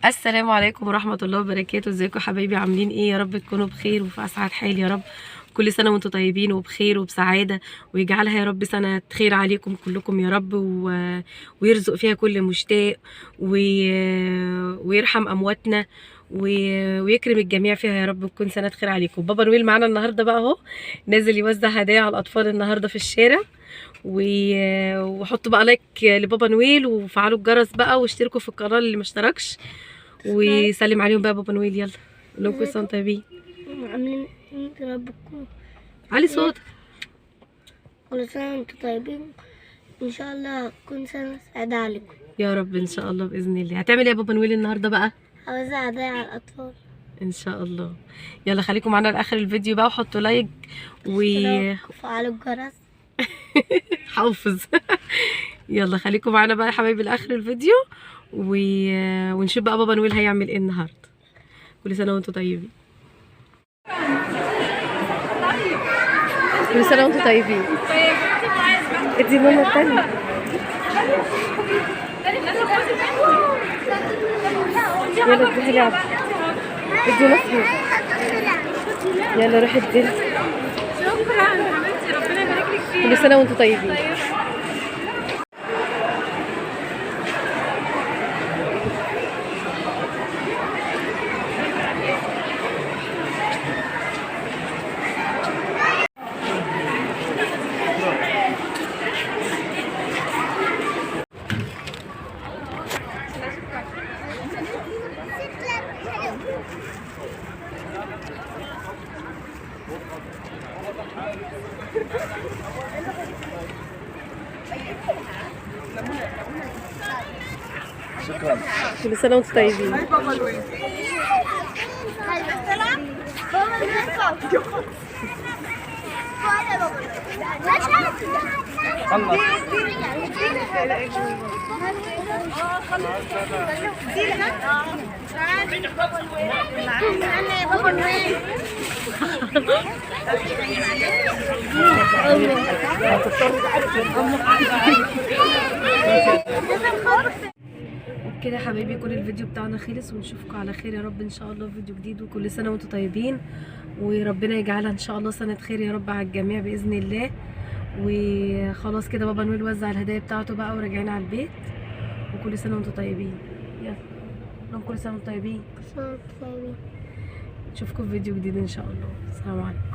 السلام عليكم ورحمة الله وبركاته. ازيكم حبايبي؟ عاملين ايه؟ يا رب تكونوا بخير وفي اسعد حال يا رب. كل سنة وانتم طيبين وبخير وبسعادة، ويجعلها يا رب سنة خير عليكم كلكم يا رب، ويرزق فيها كل مشتاق، ويرحم امواتنا، ويكرم الجميع فيها يا رب. تكون سنة خير عليكم. بابا نويل معانا النهارده بقى اهو، نازل يوزع هدايا على الاطفال النهارده في الشارع. وحطوا بقى لايك لبابا نويل وفعلوا الجرس بقى واشتركوا في القناه اللي ما اشتركش، وسلم عليهم بقى بابا نويل. يلا قول لهم كل سنه وانتم طيبين. عاملين ربكم علي صوتك. كل سنة وانتم طيبين، ان شاء الله تكون سنة سعيدة عليكم يا رب ان شاء الله باذن الله. هتعمل ايه يا بابا نويل النهارده بقى؟ هوزع هدايا على الاطفال ان شاء الله. يلا خليكم معانا لاخر الفيديو بقى، وحطوا لايك وفعلوا الجرس. حافظ. يلا خليكم معانا بقى يا حبايبي لاخر الفيديو، ونشوف بقى بابا نويل هيعمل ايه النهارده. كل سنه وانتم طيبين. كل سنه وانتم طيبين. ادي ماما الثانيه. يلا اديها لعب. ادي مسحوق. يلا روحي اديها. شكرا حبيبتي، ربنا يبارك لك فيها. كل سنه وانتم طيبين. شكرا. كل سنه وانتم طيبين. كده حبايبي يكون الفيديو بتاعنا خلص، ونشوفكم على خير يا رب ان شاء الله في فيديو جديد. وكل سنه وانتم طيبين، وربنا يجعلها ان شاء الله سنه خير يا رب على الجميع باذن الله. وخلاص كده بابا نويل وزع الهدايا بتاعته بقى وراجعين على البيت. وكل سنه وانتم طيبين. يلا لهم كل سنه وانتم طيبين. كل سنة وانتم طيبين. نشوفكم في فيديو جديد ان شاء الله. السلام عليكم.